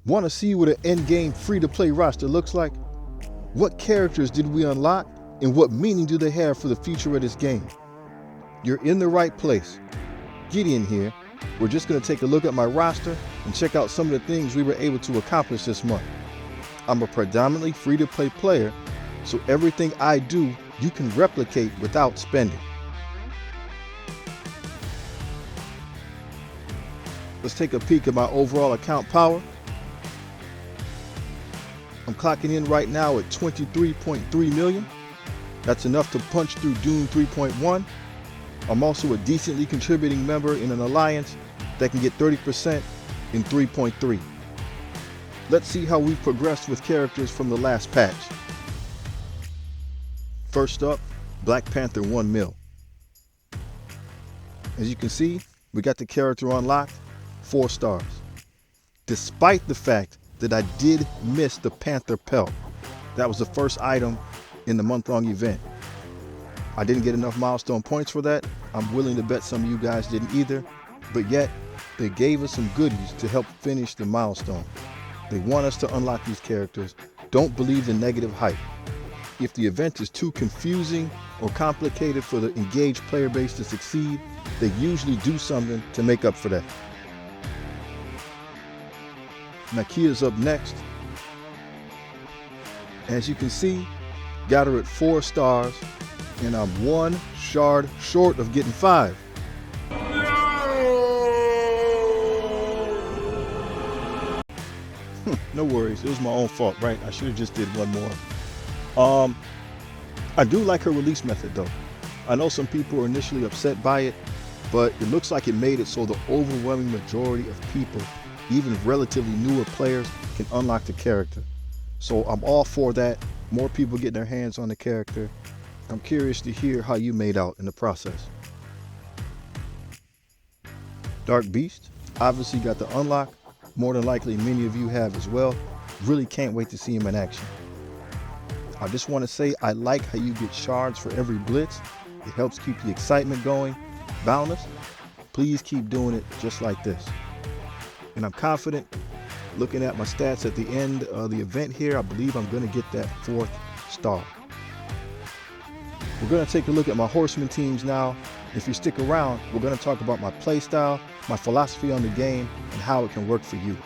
Want to see what an endgame free-to-play roster looks like? What characters did we unlock, and what meaning do they have for the future of this game? You're in the right place. Gideon here. We're just going to take a look at my roster and check out some of the things we were able to accomplish this month. I'm a predominantly free-to-play player, so everything I do, you can replicate without spending. Let's take a peek at my overall account power. I'm clocking in right now at 23.3 million. That's enough to punch through Doom 3.1. I'm also a decently contributing member in an alliance that can get 30% in 3.3. Let's see how we've progressed with characters from the last patch. First up, Black Panther 1 mil. As you can see, we got the character unlocked, 4 stars. Despite the fact that I did miss the Panther pelt. That was the first item in the month-long event. I didn't get enough milestone points for that. I'm willing to bet some of you guys didn't either, but yet they gave us some goodies to help finish the milestone. They want us to unlock these characters. Don't believe the negative hype. If the event is too confusing or complicated for the engaged player base to succeed, they usually do something to make up for that. Nakia's up next. As you can see, got her at 4 stars, and I'm 1 shard short of getting 5. No worries, it was my own fault, right? I should have just did 1 more. I do like her release method though. I know some people were initially upset by it, but it looks like it made it so the overwhelming majority of people, even relatively newer players, can unlock the character. So I'm all for that. More people getting their hands on the character. I'm curious to hear how you made out in the process. Dark Beast, obviously got the unlock. More than likely many of you have as well. Really can't wait to see him in action. I just want to say I like how you get shards for every blitz. It helps keep the excitement going. Boundless, please keep doing it just like this. And I'm confident, looking at my stats at the end of the event here, I believe I'm going to get that 4th star. We're going to take a look at my horseman teams now. If you stick around, we're going to talk about my play style, my philosophy on the game, and how it can work for you.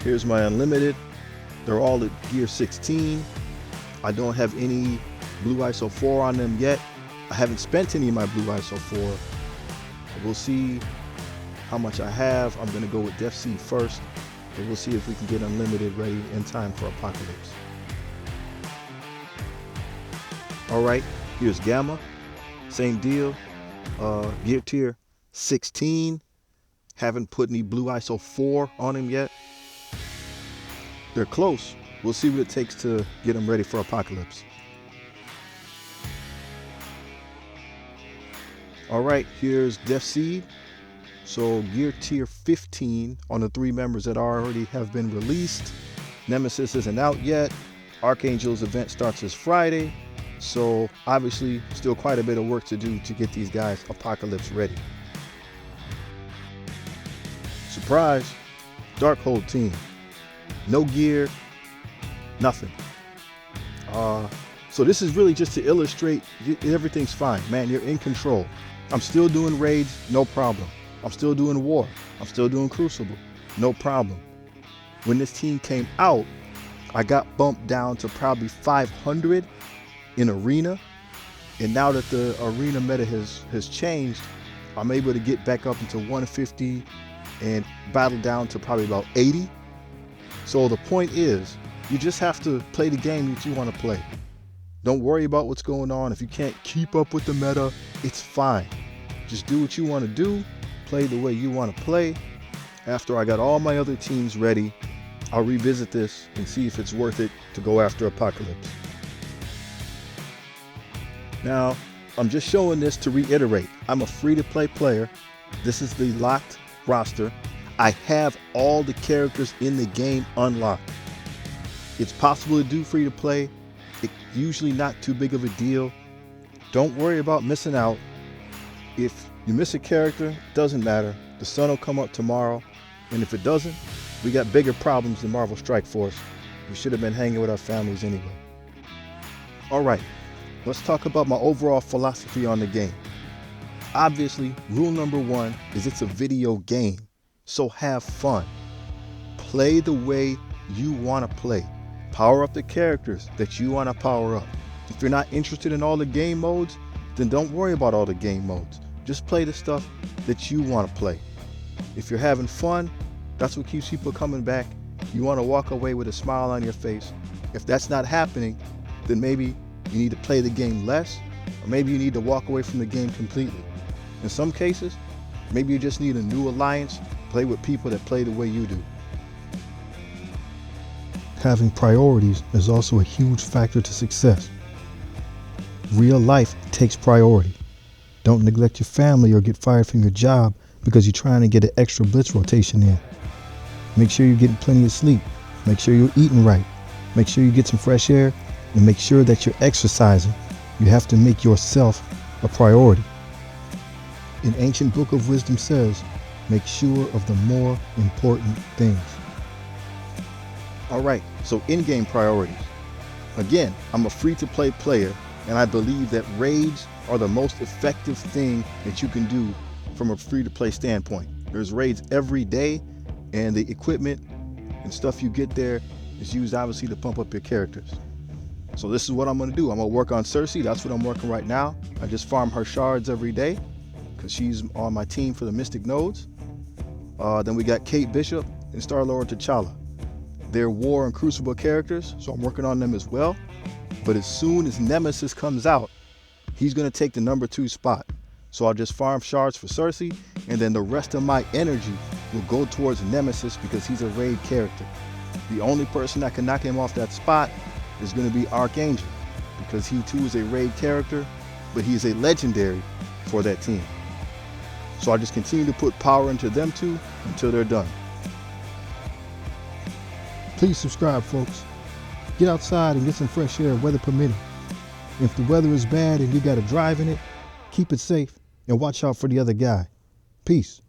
Here's my unlimited. They're all at gear 16. I don't have any blue ISO 4 on them yet. I haven't spent any of my blue ISO 4. We'll see how much I have. I'm going to go with Def Seed first, but we'll see if we can get unlimited ready in time for Apocalypse. All right, here's Gamma. Same deal. Gear tier 16. Haven't put any blue ISO 4 on him yet. They're close. We'll see what it takes to get them ready for Apocalypse. All right, here's Def Seed. So gear tier 15 on the 3 members that already have been released. Nemesis isn't out yet. Archangel's event starts this Friday. So obviously still quite a bit of work to do to get these guys Apocalypse ready. Surprise, Darkhold team. No gear, nothing. So this is really just to illustrate everything's fine, man. You're in control. I'm still doing raids, no problem. I'm still doing war. I'm still doing Crucible, no problem. When this team came out, I got bumped down to probably 500 in arena. And now that the arena meta has changed, I'm able to get back up into 150 and battle down to probably about 80. So the point is, you just have to play the game that you want to play. Don't worry about what's going on. If you can't keep up with the meta, it's fine. Just do what you want to do, play the way you want to play. After I got all my other teams ready, I'll revisit this and see if it's worth it to go after Apocalypse. Now, I'm just showing this to reiterate. I'm a free-to-play player. This is the locked roster. I have all the characters in the game unlocked. It's possible to do free-to-play. It's usually not too big of a deal. Don't worry about missing out. If you miss a character, doesn't matter. The sun will come up tomorrow. And if it doesn't, we got bigger problems than Marvel Strike Force. We should have been hanging with our families anyway. All right, let's talk about my overall philosophy on the game. Obviously, rule number one is it's a video game, so have fun. Play the way you want to play. Power up the characters that you want to power up. If you're not interested in all the game modes, then don't worry about all the game modes. Just play the stuff that you want to play. If you're having fun, that's what keeps people coming back. You want to walk away with a smile on your face. If that's not happening, then maybe you need to play the game less, or maybe you need to walk away from the game completely. In some cases, maybe you just need a new alliance, play with people that play the way you do. Having priorities is also a huge factor to success. Real life takes priority. Don't neglect your family or get fired from your job because you're trying to get an extra blitz rotation in. Make sure you're getting plenty of sleep. Make sure you're eating right. Make sure you get some fresh air, and make sure that you're exercising. You have to make yourself a priority. An ancient book of wisdom says, make sure of the more important things. All right, so in-game priorities. Again, I'm a free-to-play player, and I believe that raids are the most effective thing that you can do from a free-to-play standpoint. There's raids every day, and the equipment and stuff you get there is used obviously to pump up your characters. So this is what I'm going to do. I'm going to work on Cersei. That's what I'm working right now. I just farm her shards every day because she's on my team for the Mystic Nodes. Then we got Kate Bishop and Star-Lord T'Challa. They're War and Crucible characters, so I'm working on them as well. But as soon as Nemesis comes out, he's going to take the number 2 spot. So I'll just farm shards for Cersei, and then the rest of my energy will go towards Nemesis because he's a raid character. The only person that can knock him off that spot is going to be Archangel, because he too is a raid character, but he's a legendary for that team. So I just continue to put power into them two until they're done. Please subscribe, folks. Get outside and get some fresh air, weather permitting. If the weather is bad and you got to drive in it, keep it safe and watch out for the other guy. Peace.